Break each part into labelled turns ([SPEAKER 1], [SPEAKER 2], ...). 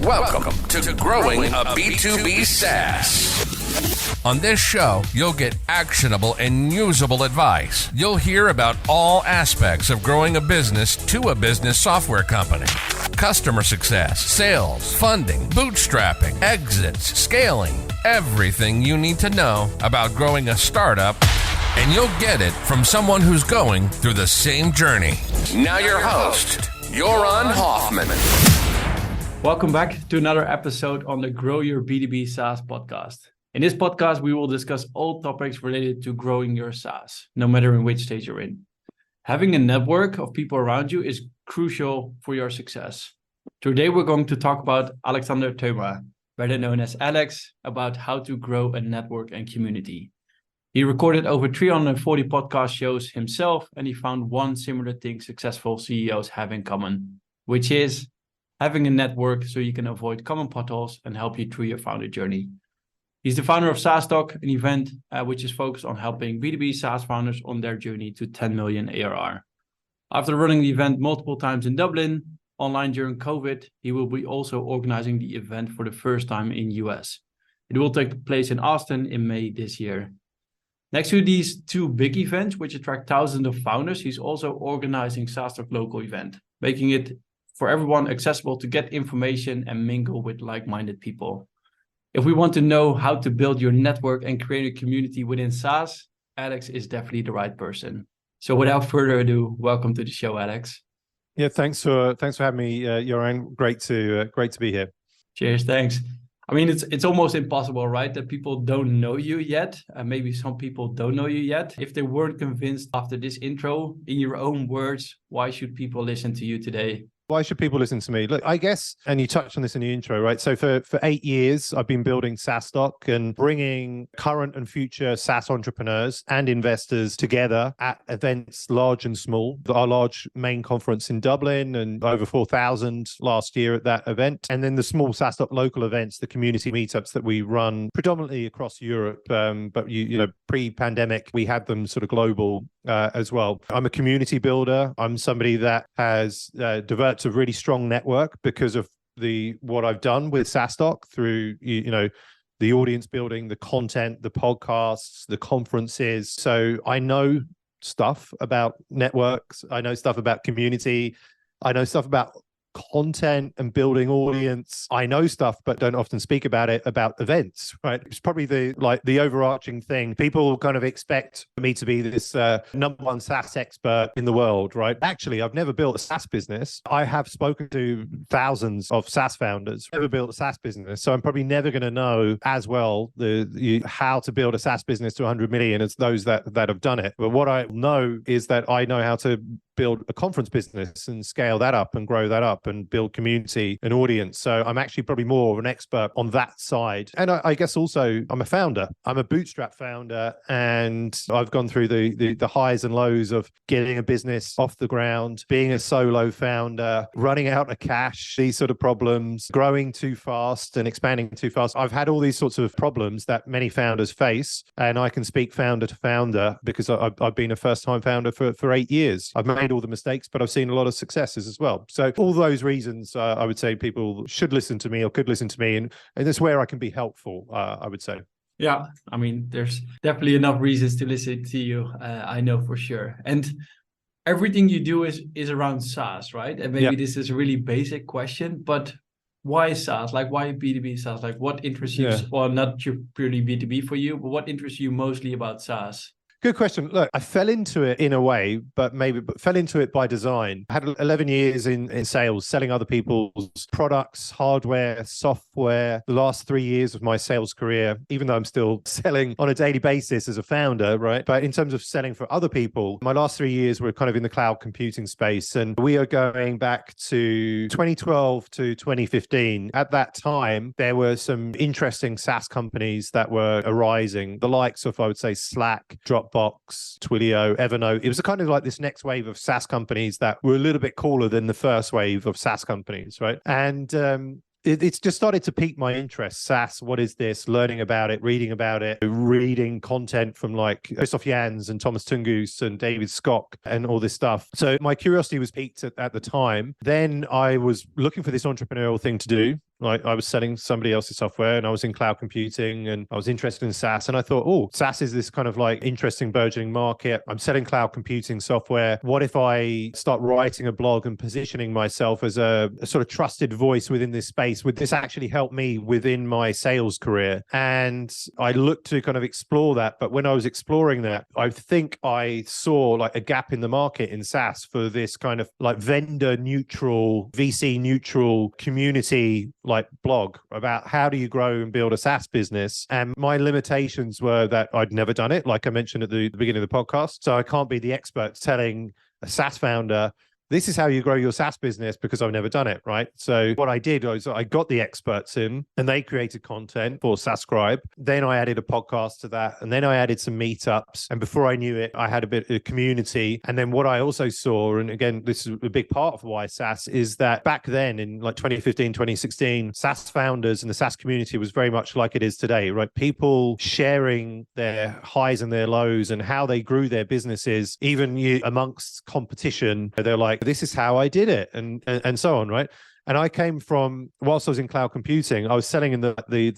[SPEAKER 1] Welcome to Growing a B2B SaaS. On this show, you'll get actionable and usable advice. You'll hear about all aspects of growing a business to a business software company. Customer success, sales, funding, bootstrapping, exits, scaling, everything you need to know about growing a startup, and you'll get it from someone who's going through the same journey. Now your host, Joran Hoffman.
[SPEAKER 2] Welcome back to another episode on the Grow Your B2B SaaS podcast. In this podcast, we will discuss all topics related to growing your SaaS, no matter in which stage you're in. Having a network of people around you is crucial for your success. Today, we're going to talk about Alexander Theuma, better known as Alex, about how to grow a network and community. He recorded over 340 podcast shows himself, and he found one similar thing successful CEOs have in common, which is having a network so you can avoid common potholes and help you through your founder journey. He's the founder of Saastock, an event which is focused on helping B2B SaaS founders on their journey to 10 million ARR. After running the event multiple times in Dublin, online during COVID, he will be also organizing the event for the first time in US. It will take place in Austin in May this year. Next to these two big events, which attract thousands of founders, he's also organizing Saastock local event, making it for everyone accessible to get information and mingle with like-minded people. If we want to know how to build your network and create a community within SaaS, Alex is definitely the right person. So without further ado, welcome to the show, Alex.
[SPEAKER 3] Yeah, thanks for having me, Joran. Great to be here.
[SPEAKER 2] Cheers, thanks. I mean, it's almost impossible, right? That people don't know you yet. Maybe some people don't know you yet. If they weren't convinced after this intro, in your own words, why should people listen to you today?
[SPEAKER 3] Why should people listen to me? Look, I guess, and you touched on this in the intro, right? So for 8 years, I've been building Saastock and bringing current and future SaaS entrepreneurs and investors together at events large and small. Our large main conference in Dublin and over 4,000 last year at that event. And then the small Saastock local events, the community meetups that we run predominantly across Europe. But you know, pre-pandemic, we had them sort of global as well. I'm a community builder. I'm somebody that has developed a really strong network because of what I've done with Saastock through the audience building, the content, the podcasts, the conferences. So I know stuff about networks. I know stuff about community. I know stuff about content and building audience. I know stuff, but don't often speak about it, about events, right? It's probably the overarching thing. People kind of expect me to be this number one SaaS expert in the world, right? Actually, I've never built a SaaS business. I have spoken to thousands of SaaS founders, never built a SaaS business. So I'm probably never going to know as well how to build a SaaS business to 100 million as those that have done it. But what I know is that I know how to build a conference business and scale that up and grow that up and build community and audience. So I'm actually probably more of an expert on that side. And I guess also I'm a founder. I'm a bootstrap founder, and I've gone through the highs and lows of getting a business off the ground, being a solo founder, running out of cash, these sort of problems, growing too fast and expanding too fast. I've had all these sorts of problems that many founders face, and I can speak founder to founder because I've been a first-time founder for 8 years. I've made all the mistakes, but I've seen a lot of successes as well. So all those reasons, I would say people should listen to me or could listen to me, and that's where I can be helpful, I would say.
[SPEAKER 2] Yeah, I mean, there's definitely enough reasons to listen to you, I know for sure. And everything you do is around SaaS, right? And maybe this is a really basic question, but why SaaS? Like, why B2B SaaS? Like, what interests you? Well, not purely B2B for you, but what interests you mostly about SaaS?
[SPEAKER 3] Good question. Look, I fell into it in a way, but fell into it by design. I had 11 years in sales, selling other people's products, hardware, software. The last 3 years of my sales career, even though I'm still selling on a daily basis as a founder, right? But in terms of selling for other people, my last 3 years were kind of in the cloud computing space. And we are going back to 2012 to 2015. At that time, there were some interesting SaaS companies that were arising, the likes of, I would say, Slack, Dropbox, Twilio, Evernote. It was kind of like this next wave of SaaS companies that were a little bit cooler than the first wave of SaaS companies, right? And it's just started to pique my interest. SaaS, what is this? Learning about it, reading content from like Christoph Jans and Thomas Tungus and David Skock and all this stuff. So my curiosity was piqued at the time. Then I was looking for this entrepreneurial thing to do. Like I was selling somebody else's software and I was in cloud computing and I was interested in SaaS. And I thought, oh, SaaS is this kind of like interesting burgeoning market. I'm selling cloud computing software. What if I start writing a blog and positioning myself as a sort of trusted voice within this space? Would this actually help me within my sales career? And I looked to kind of explore that. But when I was exploring that, I think I saw like a gap in the market in SaaS for this kind of like vendor neutral, VC neutral community like blog about how do you grow and build a SaaS business. And my limitations were that I'd never done it, like I mentioned at the beginning of the podcast. So I can't be the expert telling a SaaS founder, this is how you grow your SaaS business, because I've never done it, right? So what I did was I got the experts in and they created content for SaaScribe. Then I added a podcast to that. And then I added some meetups. And before I knew it, I had a bit of community. And then what I also saw, and again, this is a big part of why SaaS, is that back then in like 2015, 2016, SaaS founders and the SaaS community was very much like it is today, right? People sharing their highs and their lows and how they grew their businesses, even amongst competition. They're like, this is how I did it, and so on, right? And I came from, whilst I was in cloud computing, I was selling in the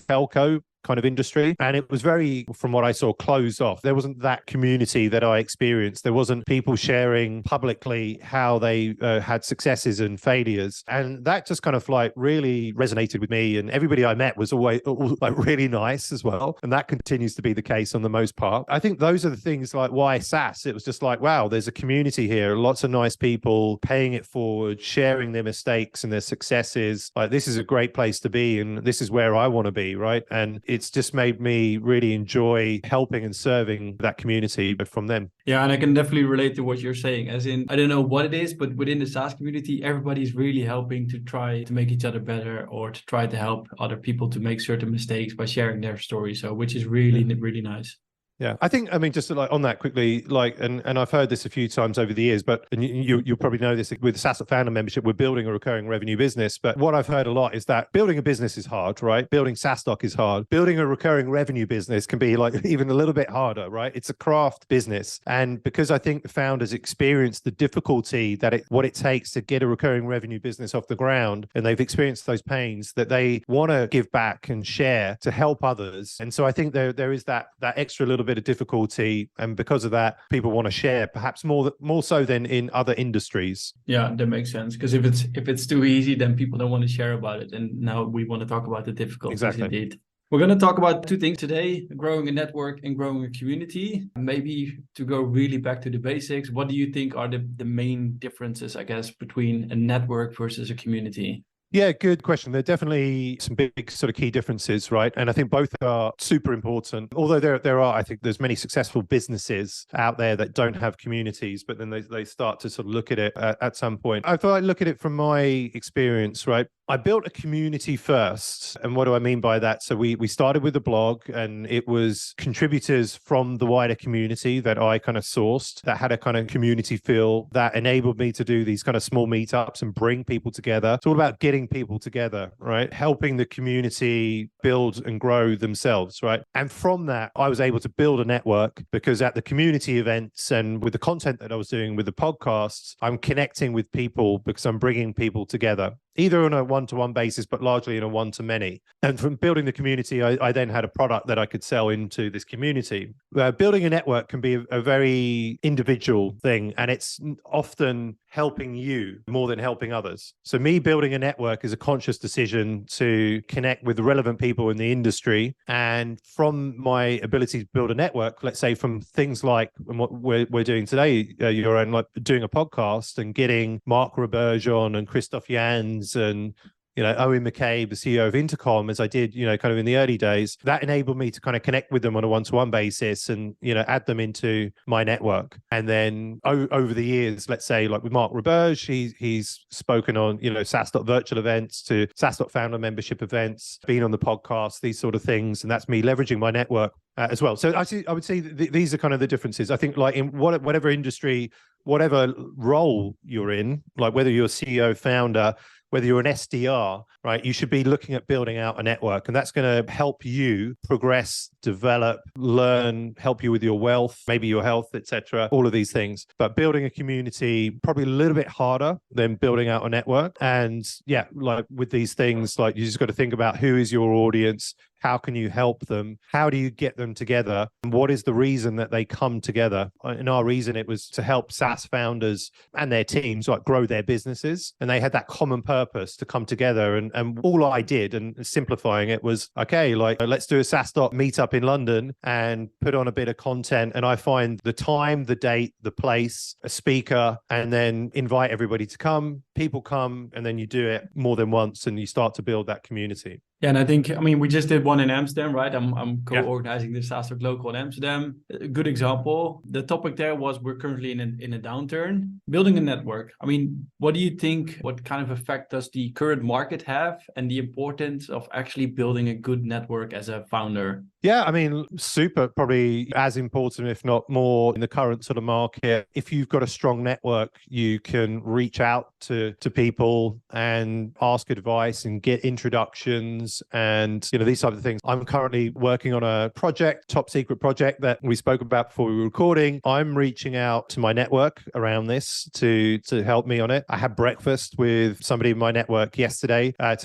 [SPEAKER 3] telco kind of industry. And it was very, from what I saw, closed off. There wasn't that community that I experienced. There wasn't people sharing publicly how they had successes and failures. And that just kind of like really resonated with me. And everybody I met was always like really nice as well. And that continues to be the case on the most part. I think those are the things like why SaaS, it was just like, wow, there's a community here, lots of nice people paying it forward, sharing their mistakes and their successes. Like, this is a great place to be. And this is where I want to be, right? And it's just made me really enjoy helping and serving that community from them.
[SPEAKER 2] Yeah, and I can definitely relate to what you're saying. As in, I don't know what it is, but within the SaaS community, everybody's really helping to try to make each other better, or to try to help other people to make certain mistakes by sharing their story. So, which is really, really nice.
[SPEAKER 3] Yeah, I think, I mean, just like on that quickly, like, and I've heard this a few times over the years, but and you'll probably know this with Saastock Founder Membership, we're building a recurring revenue business. But what I've heard a lot is that building a business is hard, right? Building Saastock is hard. Building a recurring revenue business can be like even a little bit harder, right? It's a craft business. And because I think the founders experience the difficulty that what it takes to get a recurring revenue business off the ground, and they've experienced those pains, that they want to give back and share to help others. And so I think there is that extra little bit of difficulty, and because of that, people want to share, perhaps more so than in other industries.
[SPEAKER 2] Yeah, that makes sense, because if it's too easy, then people don't want to share about it. And now we want to talk about the difficulties. Exactly. Indeed. We're going to talk about two things today: growing a network and growing a community. Maybe to go really back to the basics, what do you think are the main differences, I guess, between a network versus a community?
[SPEAKER 3] Yeah, good question. There are definitely some big sort of key differences, right? And I think both are super important. Although there are, I think there's many successful businesses out there that don't have communities, but then they start to sort of look at it at some point. If I look at it from my experience, right? I built a community first. And what do I mean by that? So we started with a blog, and it was contributors from the wider community that I kind of sourced, that had a kind of community feel, that enabled me to do these kind of small meetups and bring people together. It's all about getting people together, right? Helping the community build and grow themselves, right? And from that, I was able to build a network, because at the community events and with the content that I was doing with the podcasts, I'm connecting with people because I'm bringing people together, either on a one-to-one basis, but largely in a one-to-many. And from building the community, I then had a product that I could sell into this community. Building a network can be a very individual thing, and it's often helping you more than helping others. So me building a network is a conscious decision to connect with the relevant people in the industry. And from my ability to build a network, let's say from things like what we're doing today, like doing a podcast and getting Mark Roberge on and Christoph Jans and Owen McCabe, the CEO of Intercom, as I did, kind of in the early days, that enabled me to kind of connect with them on a one-to-one basis and, add them into my network. And then over the years, let's say like with Mark Roberge, he's spoken on, Saastock virtual events to Saastock Founder Membership events, been on the podcast, these sort of things. And that's me leveraging my network as well. So I would say these are kind of the differences. I think like in whatever industry, whatever role you're in, like whether you're CEO, founder, whether you're an SDR, right, you should be looking at building out a network. And that's going to help you progress, develop, learn, help you with your wealth, maybe your health, etc. All of these things. But building a community, probably a little bit harder than building out a network. And yeah, like with these things, like you just got to think about who is your audience. How can you help them? How do you get them together? And what is the reason that they come together? In our reason, it was to help SaaS founders and their teams like grow their businesses. And they had that common purpose to come together. And all I did, and simplifying it, was, okay, like let's do a Saastock meetup in London and put on a bit of content. And I find the time, the date, the place, a speaker, and then invite everybody to come. People come, and then you do it more than once and you start to build that community.
[SPEAKER 2] Yeah, and I think, we just did one in Amsterdam, right? I'm co-organizing the Saastock local in Amsterdam. A good example. The topic there was we're currently in a downturn, building a network. What do you think, what kind of effect does the current market have and the importance of actually building a good network as a founder?
[SPEAKER 3] Yeah, super, probably as important, if not more, in the current sort of market. If you've got a strong network, you can reach out to people and ask advice and get introductions and, these types of things. I'm currently working on a project, top secret project that we spoke about before we were recording. I'm reaching out to my network around this to help me on it. I had breakfast with somebody in my network yesterday to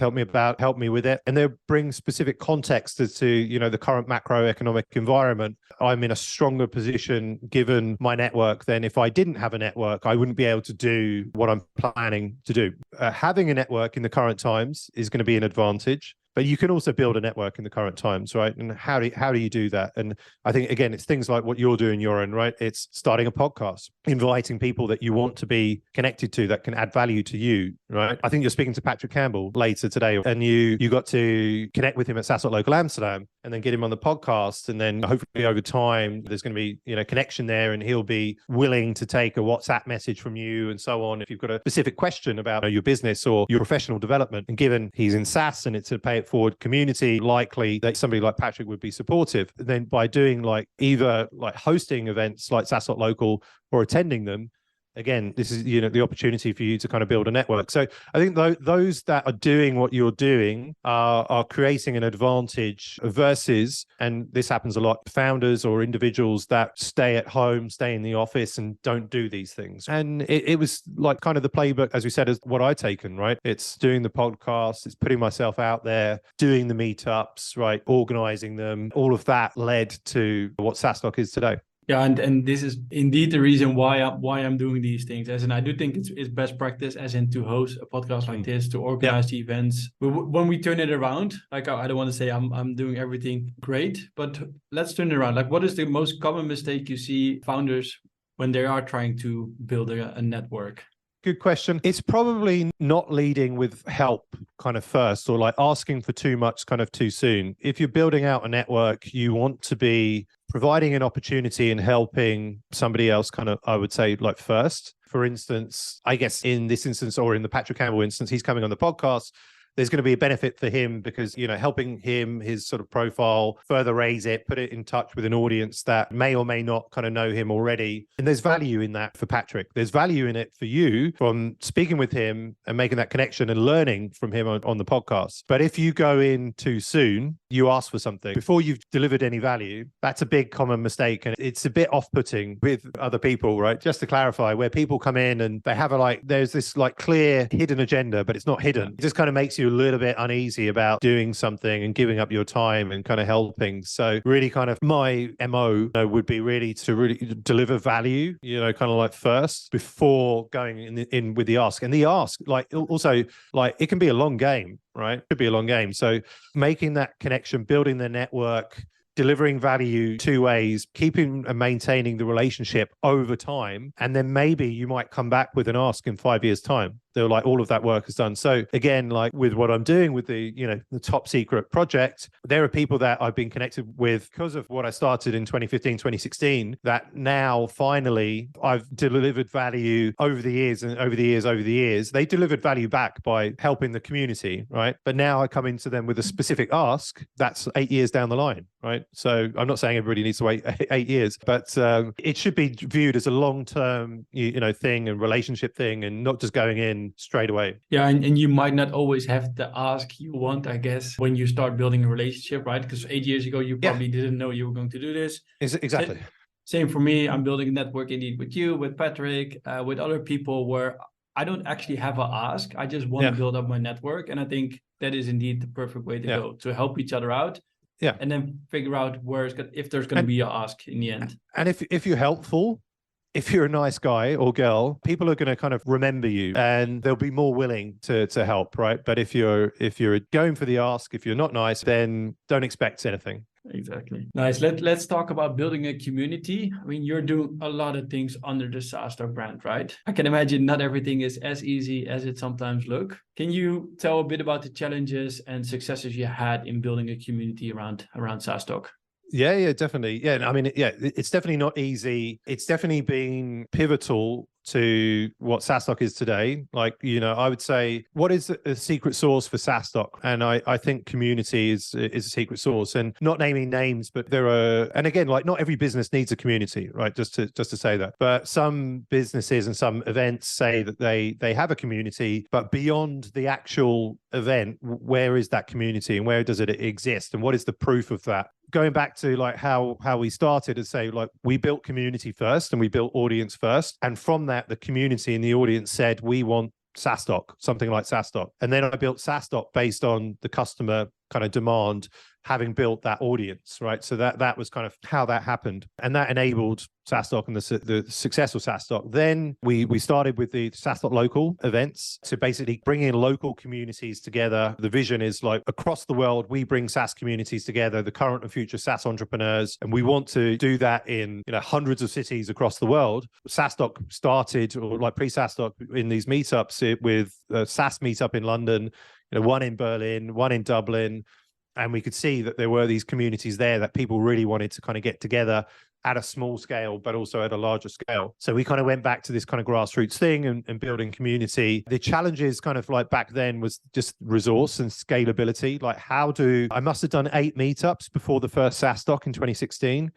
[SPEAKER 3] help me with it. And they'll bring specific context as to, the current macroeconomic environment. I'm in a stronger position given my network than if I didn't have a network. I wouldn't be able to do what I'm planning to do. Having a network in the current times is going to be an advantage. But you can also build a network in the current times, right? And how do you do that? And I think, again, it's things like what you're doing, Joran, right? It's starting a podcast, inviting people that you want to be connected to that can add value to you, right? I think you're speaking to Patrick Campbell later today, and you got to connect with him at Saastock Local Amsterdam and then get him on the podcast. And then hopefully over time, there's going to be, connection there, and he'll be willing to take a WhatsApp message from you and so on if you've got a specific question about your business or your professional development. And given he's in SaaS and it's a pay it forward community, likely that somebody like Patrick would be supportive. And then by doing either hosting events like Saastock Local or attending them, again, this is the opportunity for you to kind of build a network. So I think those that are doing what you're doing are creating an advantage versus, and this happens a lot, founders or individuals that stay at home, stay in the office and don't do these things. And it was like kind of the playbook, as we said, is what I've taken, right? It's doing the podcast, it's putting myself out there, doing the meetups, right? Organizing them. All of that led to what Saastock is today.
[SPEAKER 2] Yeah, and this is indeed the reason why I'm doing these things. As in, I do think it's best practice, as in to host a podcast like this, to organize the events. But when we turn it around, I don't want to say I'm doing everything great, but let's turn it around. What is the most common mistake you see founders when they are trying to build a network?
[SPEAKER 3] Good question. It's probably not leading with help kind of first, or asking for too much kind of too soon. If you're building out a network, you want to be providing an opportunity and helping somebody else kind of, I would say, first. For instance, I guess in this instance, or in the Patrick Campbell instance, he's coming on the podcast. There's going to be a benefit for him because, helping him, his sort of profile, further raise it, put it in touch with an audience that may or may not kind of know him already. And there's value in that for Patrick. There's value in it for you from speaking with him and making that connection and learning from him on the podcast. But if you go in too soon, you ask for something before you've delivered any value, that's a big common mistake. And it's a bit off-putting with other people, right? Just to clarify, where people come in and they have there's this clear hidden agenda, but it's not hidden. It just kind of makes you a little bit uneasy about doing something and giving up your time and kind of helping. So really kind of my MO would be really to really deliver value, kind of first before going in with the ask. And the ask, also it can be a long game, right? It could be a long game. So making that connection, building the network, delivering value two ways, keeping and maintaining the relationship over time. And then maybe you might come back with an ask in 5 years' time. They're all of that work is done. So again, with what I'm doing with the top secret project, there are people that I've been connected with because of what I started in 2015, 2016, that now finally I've delivered value over the years. They delivered value back by helping the community, right? But now I come into them with a specific ask that's 8 years down the line, right? So I'm not saying everybody needs to wait 8 years, but it should be viewed as a long-term, thing and relationship thing, and not just going in in straight away.
[SPEAKER 2] Yeah, and you might not always have the ask you want, I guess, when you start building a relationship, right? Because 8 years ago, you probably didn't know you were going to do this.
[SPEAKER 3] Exactly.
[SPEAKER 2] Same for me. I'm building a network indeed with you, with Patrick, with other people where I don't actually have an ask. I just want to build up my network. And I think that is indeed the perfect way to go, to help each other out.
[SPEAKER 3] Yeah.
[SPEAKER 2] And then figure out if there's going to be an ask in the end.
[SPEAKER 3] And if you're helpful, if you're a nice guy or girl, people are going to kind of remember you and they'll be more willing to help, right? But if you're going for the ask, if you're not nice, then don't expect anything.
[SPEAKER 2] Exactly. Nice. Let's talk about building a community. I mean, you're doing a lot of things under the Saastock brand, right? I can imagine not everything is as easy as it sometimes looks. Can you tell a bit about the challenges and successes you had in building a community around Saastock?
[SPEAKER 3] Yeah, definitely. Yeah, I mean, it's definitely not easy. It's definitely been pivotal to what Saastock is today. Like, I would say, what is a secret sauce for Saastock? And I think community is a secret sauce. And not naming names, but there are, and again, like not every business needs a community, right? Just to say that. But some businesses and some events say that they have a community, but beyond the actual event, where is that community and where does it exist? And what is the proof of that? Going back to like how we started, is say like we built community first and we built audience first, and from that the community and the audience said we want Saastock, something like Saastock, and then I built Saastock based on the customer kind of demand, having built that audience, right? So that was kind of how that happened, and that enabled Saastock and the successful Saastock. Then we started with the Saastock local events to basically bring in local communities together. The vision is like across the world, we bring SaaS communities together, the current and future SaaS entrepreneurs, and we want to do that in hundreds of cities across the world. Saastock started, or like pre-Saastock, in these meetups with a SaaS meetup in London, one in Berlin, one in Dublin. And we could see that there were these communities there that people really wanted to kind of get together at a small scale, but also at a larger scale. So we kind of went back to this kind of grassroots thing and building community. The challenges kind of like back then was just resource and scalability. Like I must have done 8 meetups before the first Saastock in 2016.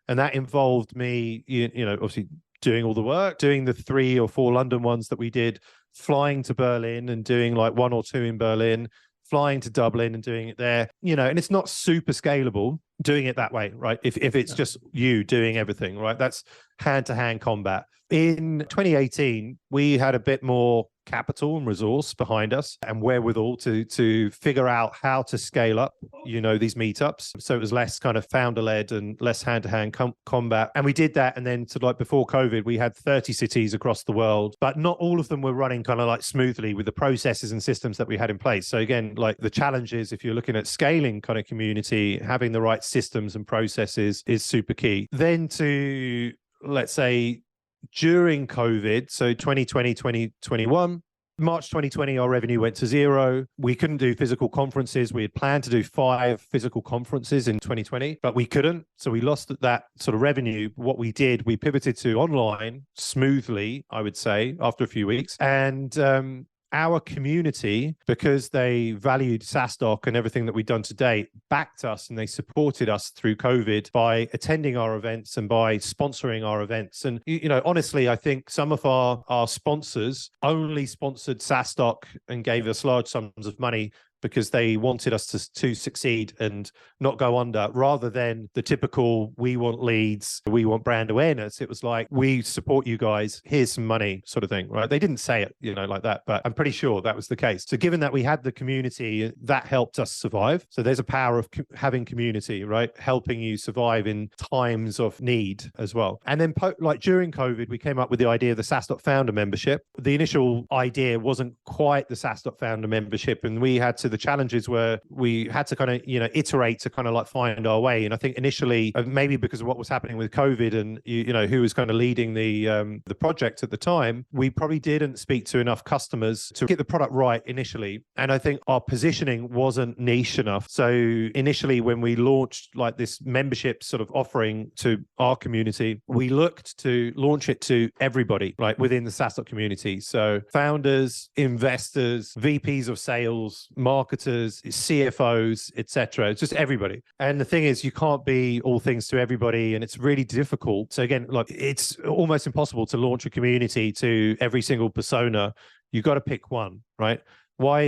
[SPEAKER 3] And that involved me, obviously doing all the work, doing the 3 or 4 London ones that we did, flying to Berlin and doing like 1 or 2 in Berlin, flying to Dublin and doing it there, and it's not super scalable doing it that way, right? If it's just you doing everything, right? That's hand-to-hand combat. In 2018, we had a bit more capital and resource behind us and wherewithal to figure out how to scale up, these meetups. So it was less kind of founder-led and less hand-to-hand combat. And we did that. And then before COVID, we had 30 cities across the world, but not all of them were running kind of like smoothly with the processes and systems that we had in place. So again, like the challenges, if you're looking at scaling kind of community, having the right systems and processes is super key. Then to, let's say, during COVID, so 2020, 2021, March 2020, our revenue went to 0. We couldn't do physical conferences. We had planned to do 5 physical conferences in 2020, but we couldn't. So we lost that sort of revenue. What we did, we pivoted to online smoothly, I would say, after a few weeks. And our community, because they valued Saastock and everything that we'd done to date, backed us and they supported us through COVID by attending our events and by sponsoring our events. And, honestly, I think some of our sponsors only sponsored Saastock and gave us large sums of money because they wanted us to succeed and not go under, rather than the typical, we want leads, we want brand awareness. It was like, we support you guys, here's some money sort of thing, right? They didn't say it, like that, but I'm pretty sure that was the case. So given that we had the community, that helped us survive. So there's a power of having community, right? Helping you survive in times of need as well. And then during COVID, we came up with the idea of the Saastock founder membership. The initial idea wasn't quite the Saastock founder membership, and the challenges were we had to kind of iterate to kind of like find our way. And I think initially, maybe because of what was happening with COVID and who was kind of leading the project at the time, we probably didn't speak to enough customers to get the product right initially. And I think our positioning wasn't niche enough. So initially, when we launched like this membership sort of offering to our community, we looked to launch it to everybody, right, within the Saastock community. So founders, investors, VPs of sales, marketers, CFOs, etc. It's just everybody. And the thing is, you can't be all things to everybody, and it's really difficult. So again, like it's almost impossible to launch a community to every single persona You got to pick one, right? Why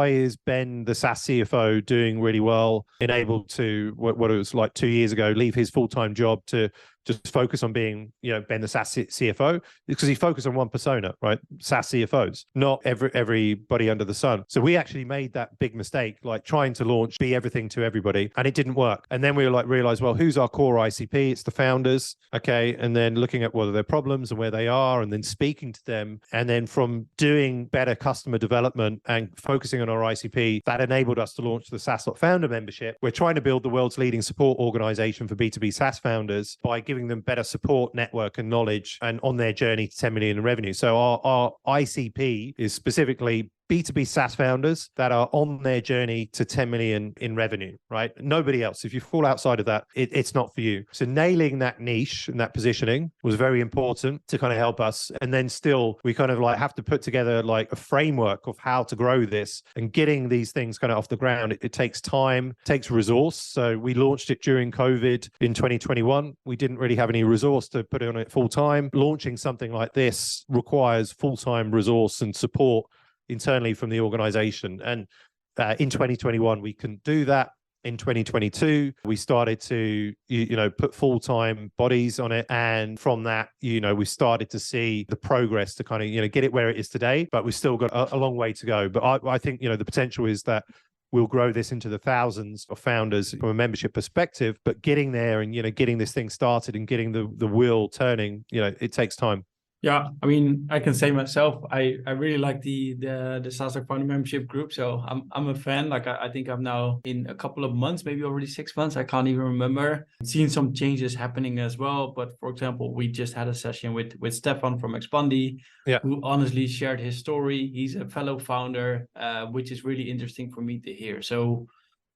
[SPEAKER 3] is Ben, the SaaS CFO, doing really well, enabled to, what it was like 2 years ago, leave his full-time job to just focus on being, Ben, the SaaS CFO? Because he focused on one persona, right? SaaS CFOs, not everybody under the sun. So we actually made that big mistake, like trying to launch Be Everything to Everybody, and it didn't work. And then we were like, realized, well, who's our core ICP? It's the founders, okay? And then looking at what are their problems and where they are, and then speaking to them. And then from doing better customer development and focusing on our ICP, that enabled us to launch the Saastock Founder Membership. We're trying to build the world's leading support organization for B2B SaaS founders by giving them better support network and knowledge and on their journey to 10 million in revenue. So our ICP is specifically B2B SaaS founders that are on their journey to 10 million in revenue, right? Nobody else. If you fall outside of that, it's not for you. So nailing that niche and that positioning was very important to kind of help us. And then still, we kind of like have to put together like a framework of how to grow this, and getting these things kind of off the ground. It takes time, takes resource. So we launched it during COVID in 2021. We didn't really have any resource to put on it full time. Launching something like this requires full-time resource and support internally from the organization. And in 2021, we couldn't do that. In 2022, we started to, put full-time bodies on it. And from that, we started to see the progress to kind of, get it where it is today, but we've still got a long way to go. But I think, the potential is that we'll grow this into the thousands of founders from a membership perspective, but getting there and, getting this thing started and getting the wheel turning, it takes time.
[SPEAKER 2] Yeah, I mean, I can say myself, I really like the Saastock Founder Membership group. So I'm a fan. Like I think I'm now in a couple of months, maybe already 6 months. I can't even remember. Seen some changes happening as well. But for example, we just had a session with Stefan from Expandi, who honestly shared his story. He's a fellow founder, which is really interesting for me to hear. So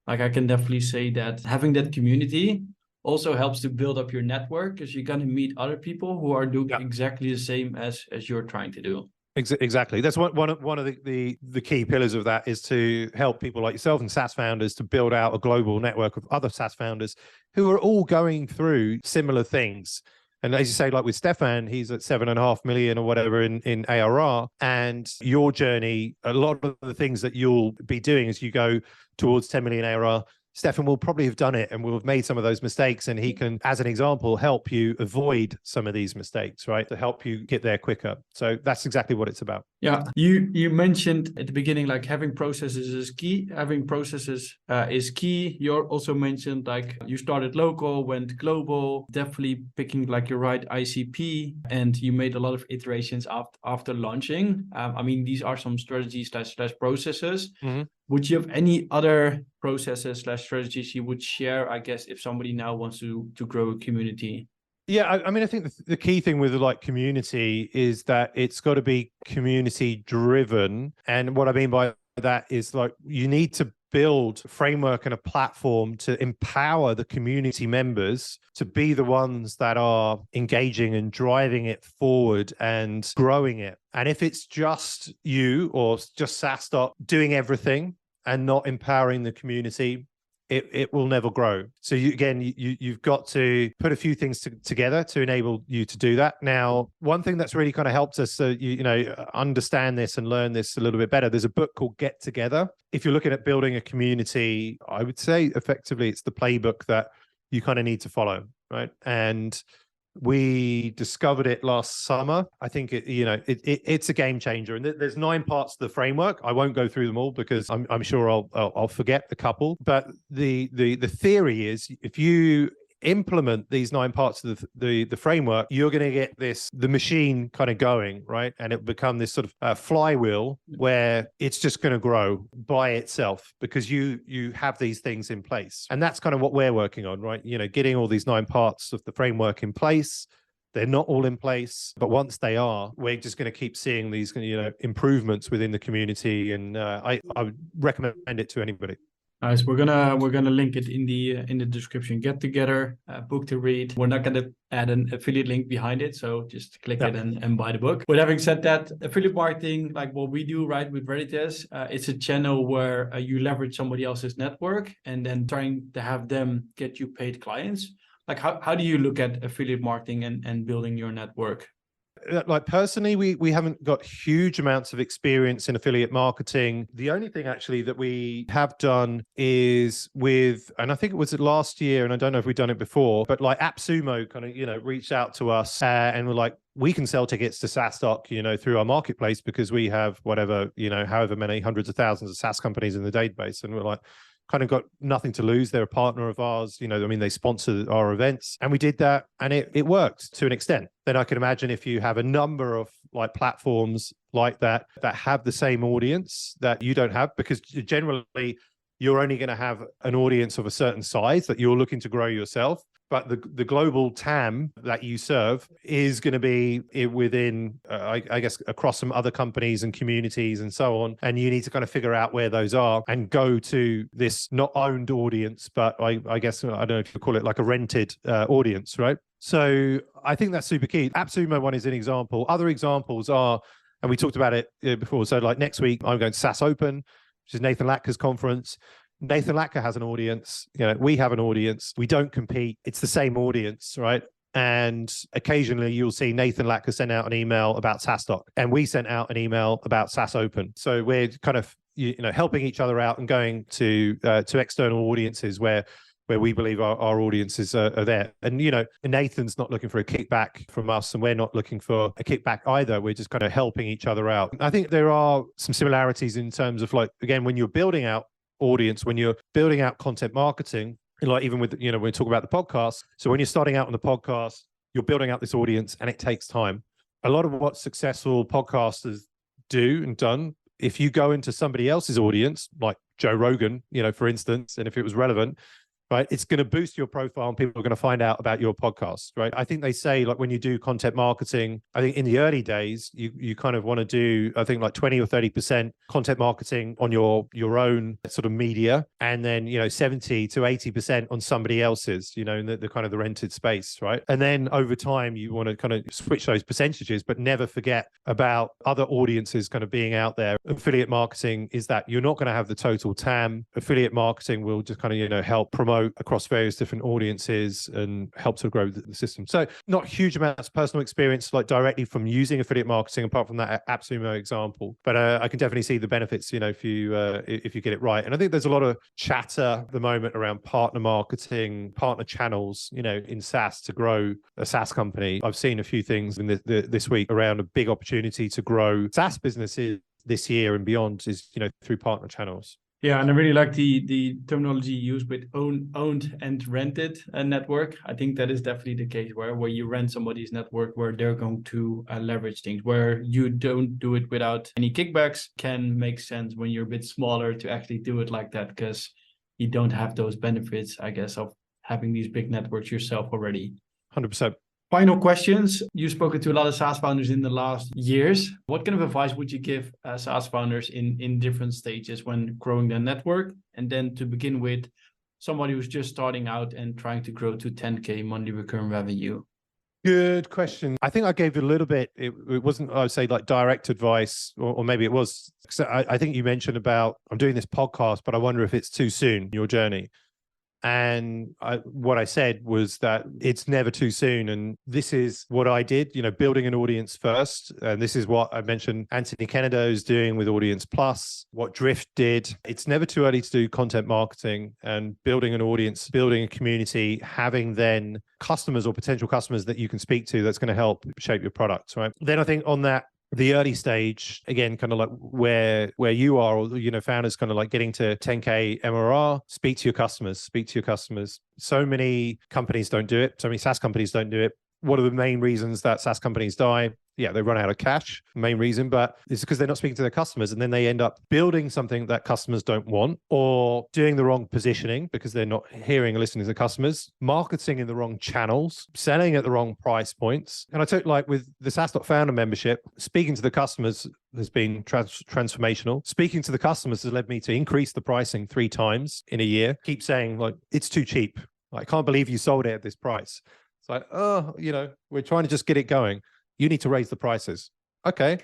[SPEAKER 2] like I can definitely say that having that community also helps to build up your network, because you're going to meet other people who are doing exactly the same as you're trying to do.
[SPEAKER 3] Exactly. That's one of the key pillars of that, is to help people like yourself and SaaS founders to build out a global network of other SaaS founders who are all going through similar things. And as you say, like with Stefan, he's at 7.5 million or whatever in ARR. And your journey, a lot of the things that you'll be doing as you go towards 10 million ARR, Stefan will probably have done it and will have made some of those mistakes, and he can, as an example, help you avoid some of these mistakes, right? To help you get there quicker. So that's exactly what it's about.
[SPEAKER 2] Yeah, you mentioned at the beginning, like having processes is key. Having processes is key. You also mentioned like you started local, went global, definitely picking like your right ICP, and you made a lot of iterations after launching. I mean, these are some strategies slash processes. Mm-hmm. Would you have any other processes slash strategies you would share, I guess, if somebody now wants to grow a community?
[SPEAKER 3] Yeah, I mean, I think the key thing with like community is that it's got to be community driven. And what I mean by that is like you need to build a framework and a platform to empower the community members to be the ones that are engaging and driving it forward and growing it. And if it's just you or just Saastock doing everything and not empowering the community, it will never grow. So you've got to put a few things together to enable you to do that. Now, one thing that's really kind of helped us understand this and learn this a little bit better, there's a book called Get Together. If you're looking at building a community, I would say effectively it's the playbook that you kind of need to follow, right? And we discovered it last summer. I think it's a game changer, and there's 9 parts to the framework. I won't go through them all because I'm sure I'll forget a couple. But the theory is, if you implement these 9 parts of the framework, you're going to get the machine kind of going, right? And it will become this sort of flywheel where it's just going to grow by itself because you have these things in place. And that's kind of what we're working on, right? Getting all these 9 parts of the framework in place. They're not all in place, but once they are, we're just going to keep seeing these improvements within the community. And I would recommend it to anybody.
[SPEAKER 2] Nice. We're gonna link it in the description. Get Together, book to read. We're not gonna add an affiliate link behind it, so just click it and buy the book. But having said that, affiliate marketing, like what we do right with Veritas, it's a channel where you leverage somebody else's network and then trying to have them get you paid clients. Like how do you look at affiliate marketing and building your network?
[SPEAKER 3] Like personally, we haven't got huge amounts of experience in affiliate marketing. The only thing actually that we have done is with, and I think it was last year, and I don't know if we've done it before, but like AppSumo kind of, reached out to us and were like, we can sell tickets to Saastock, through our marketplace because we have whatever, however many hundreds of thousands of SaaS companies in the database. And we're like, kind of got nothing to lose. They're a partner of ours. They sponsor our events. And we did that and it worked to an extent. Then I can imagine if you have a number of like platforms like that have the same audience that you don't have, because generally you're only going to have an audience of a certain size that you're looking to grow yourself. But the global TAM that you serve is going to be within, I guess, across some other companies and communities and so on. And you need to kind of figure out where those are and go to this not owned audience, but I guess, I don't know if you call it like a rented audience, right? So I think that's super key. AppSumo one is an example. Other examples are, and we talked about it before. So like next week, I'm going to SaaS Open, which is Nathan Latker's conference. Nathan Latka has an audience, we have an audience. We don't compete. It's the same audience, right? And occasionally you'll see Nathan Latka send out an email about Saastock, and we sent out an email about SaaS Open. So we're kind of, helping each other out and going to external audiences where we believe our audiences are there. And, Nathan's not looking for a kickback from us, and we're not looking for a kickback either. We're just kind of helping each other out. I think there are some similarities in terms of like, again, when you're building out audience, when you're building out content marketing, like even with, when we talk about the podcast. So when you're starting out on the podcast, you're building out this audience and it takes time. A lot of what successful podcasters do and done, if you go into somebody else's audience, like Joe Rogan, for instance, and if it was relevant, right, it's going to boost your profile and people are going to find out about your podcast, right? I think they say like when you do content marketing, I think in the early days, you kind of want to do, I think like 20 or 30% content marketing on your own sort of media. And then, 70 to 80% on somebody else's, in the kind of the rented space, right? And then over time, you want to kind of switch those percentages, but never forget about other audiences kind of being out there. Affiliate marketing is that you're not going to have the total TAM. Affiliate marketing will just kind of, help promote across various different audiences and help to grow the system. So not huge amounts of personal experience like directly from using affiliate marketing apart from that AppSumo example, but I can definitely see the benefits, if you get it right. And I think there's a lot of chatter at the moment around partner marketing, partner channels, in SaaS to grow a SaaS company. I've seen a few things in this week around a big opportunity to grow SaaS businesses this year and beyond is, through partner channels.
[SPEAKER 2] Yeah, and I really like the terminology used with owned and rented network. I think that is definitely the case where you rent somebody's network where they're going to leverage things, where you don't do it without any kickbacks. Can make sense when you're a bit smaller to actually do it like that, because you don't have those benefits, I guess, of having these big networks yourself already.
[SPEAKER 3] 100%.
[SPEAKER 2] Final questions. You've spoken to a lot of SaaS founders in the last years. What kind of advice would you give SaaS founders in different stages when growing their network? And then to begin with, somebody who's just starting out and trying to grow to 10K monthly recurring revenue?
[SPEAKER 3] Good question. I think I gave a little bit, it wasn't, I would say like direct advice, or maybe it was. So I think you mentioned about, I'm doing this podcast, but I wonder if it's too soon, your journey. And what I said was that it's never too soon. And this is what I did, building an audience first. And this is what I mentioned Anthony Kennedo's doing with Audience Plus, what Drift did. It's never too early to do content marketing and building an audience, building a community, having then customers or potential customers that you can speak to that's going to help shape your product, right? Then I think on that, the early stage, again, kind of like where you are, or, founders kind of like getting to 10K MRR, speak to your customers. So many companies don't do it. So many SaaS companies don't do it. What are the main reasons that SaaS companies die? Yeah, they run out of cash, main reason, but it's because they're not speaking to their customers. And then they end up building something that customers don't want, or doing the wrong positioning because they're not hearing or listening to the customers, marketing in the wrong channels, selling at the wrong price points. And I took like with the Saastock founder membership, speaking to the customers has been transformational. Speaking to the customers has led me to increase the pricing 3 times in a year. Keep saying like, it's too cheap. I can't believe you sold it at this price. It's like, we're trying to just get it going. You need to raise the prices. Okay.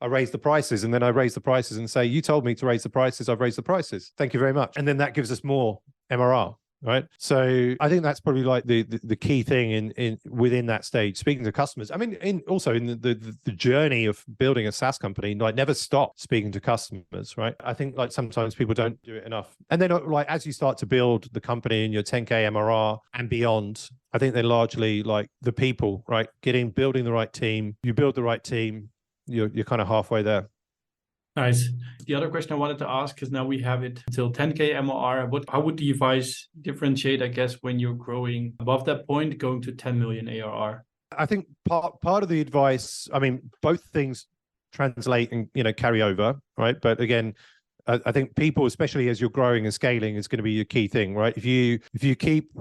[SPEAKER 3] I raise the prices, and then I raise the prices and say, you told me to raise the prices. I've raised the prices. Thank you very much. And then that gives us more MRR. right? So I think that's probably like the key thing in within that stage, speaking to customers. I mean, in the journey of building a SaaS company, like never stop speaking to customers, right? I think like sometimes people don't do it enough. And then like as you start to build the company in your 10K MRR and beyond, I think they're largely like the people, right? Building the right team. You build the right team, you're kind of halfway there.
[SPEAKER 2] Nice. The other question I wanted to ask, because now we have it until 10K MRR, how would the advice differentiate, I guess, when you're growing above that point, going to 10 million ARR?
[SPEAKER 3] I think part of the advice, I mean, both things translate and, carry over, right? But again, I think people, especially as you're growing and scaling, is going to be your key thing, right? If you keep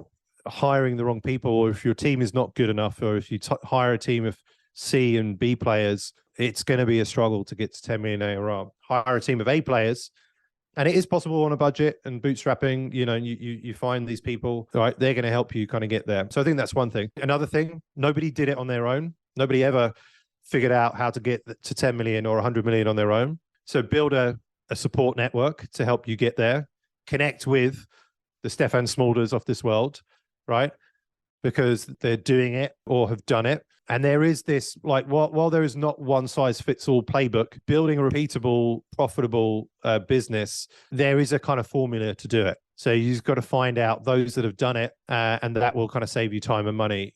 [SPEAKER 3] hiring the wrong people, or if your team is not good enough, or if you hire a team of C and B players, it's going to be a struggle to get to 10 million ARR. Hire a team of A players, and it is possible on a budget and bootstrapping. You find these people, right? They're going to help you kind of get there. So I think that's one thing. Another thing, nobody did it on their own. Nobody ever figured out how to get to 10 million or 100 million on their own. So build a support network to help you get there. Connect with the Stefan Smulders of this world, right? Because they're doing it or have done it. And there is this, like, while there is not one size fits all playbook, building a repeatable, profitable business, there is a kind of formula to do it. So you've got to find out those that have done it, and that will kind of save you time and money.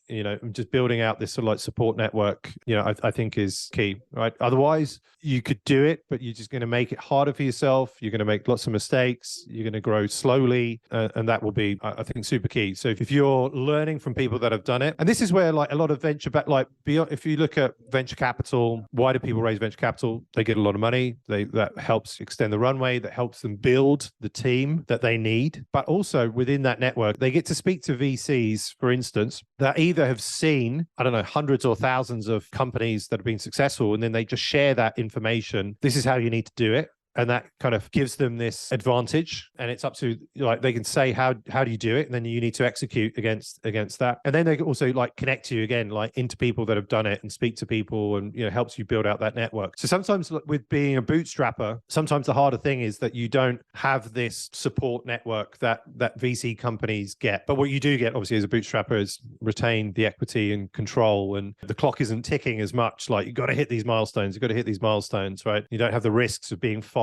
[SPEAKER 3] Just building out this sort of like support network, I think is key, right? Otherwise, you could do it, but you're just going to make it harder for yourself. You're going to make lots of mistakes. You're going to grow slowly, and that will be, I think, super key. So if you're learning from people that have done it, and this is where like a lot of venture back, like beyond, if you look at venture capital, why do people raise venture capital? They get a lot of money. That helps extend the runway. That helps them build the team that they need. But also within that network, they get to speak to VCs, for instance, that either have seen, I don't know, hundreds or thousands of companies that have been successful, and then they just share that information. This is how you need to do it. And that kind of gives them this advantage, and it's up to, like, they can say, how do you do it? And then you need to execute against that. And then they can also like connect you again, like into people that have done it and speak to people, and, helps you build out that network. So sometimes with being a bootstrapper, sometimes the harder thing is that you don't have this support network that VC companies get. But what you do get, obviously, as a bootstrapper is retain the equity and control, and the clock isn't ticking as much. Like, you've got to hit these milestones. You've got to hit these milestones, right? You don't have the risks of being fired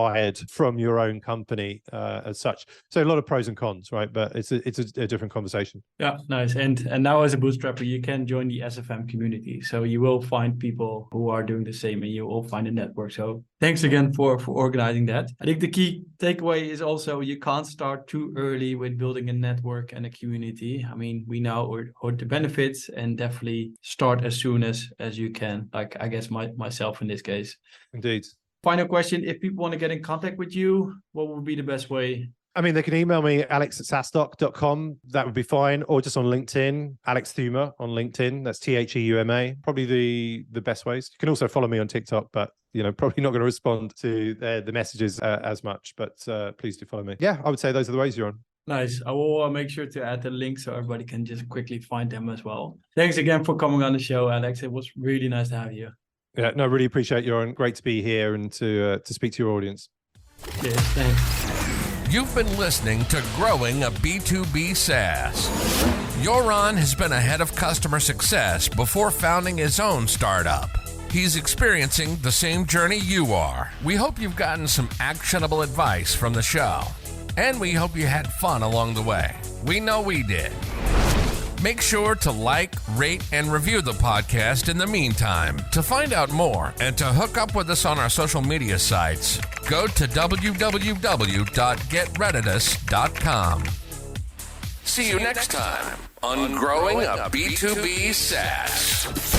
[SPEAKER 3] from your own company as such. So a lot of pros and cons, right? But it's a different conversation.
[SPEAKER 2] Yeah, nice. And now as a bootstrapper, you can join the SFM community. So you will find people who are doing the same, and you will find a network. So thanks again for organizing that. I think the key takeaway is also you can't start too early with building a network and a community. I mean, we now heard the benefits, and definitely start as soon as you can. Like, I guess myself in this case.
[SPEAKER 3] Indeed.
[SPEAKER 2] Final question, if people want to get in contact with you, what would be the best way?
[SPEAKER 3] I mean, they can email me, alex@saastock.com. That would be fine. Or just on LinkedIn, Alex Theuma on LinkedIn. That's Theuma. Probably the best ways. You can also follow me on TikTok, but probably not going to respond to the messages as much. But please do follow me. Yeah, I would say those are the ways you're on.
[SPEAKER 2] Nice. I will make sure to add the link so everybody can just quickly find them as well. Thanks again for coming on the show, Alex. It was really nice to have you.
[SPEAKER 3] Yeah, no, really appreciate you, and great to be here and to speak to your audience.
[SPEAKER 2] Yes, thanks.
[SPEAKER 1] You've been listening to Growing a B2B SaaS. Joran has been ahead of customer success before founding his own startup. He's experiencing the same journey you are. We hope you've gotten some actionable advice from the show, and we hope you had fun along the way. We know we did. Make sure to like, rate, and review the podcast in the meantime. To find out more and to hook up with us on our social media sites, go to www.getredditous.com. See you next time on Growing a B2B SaaS.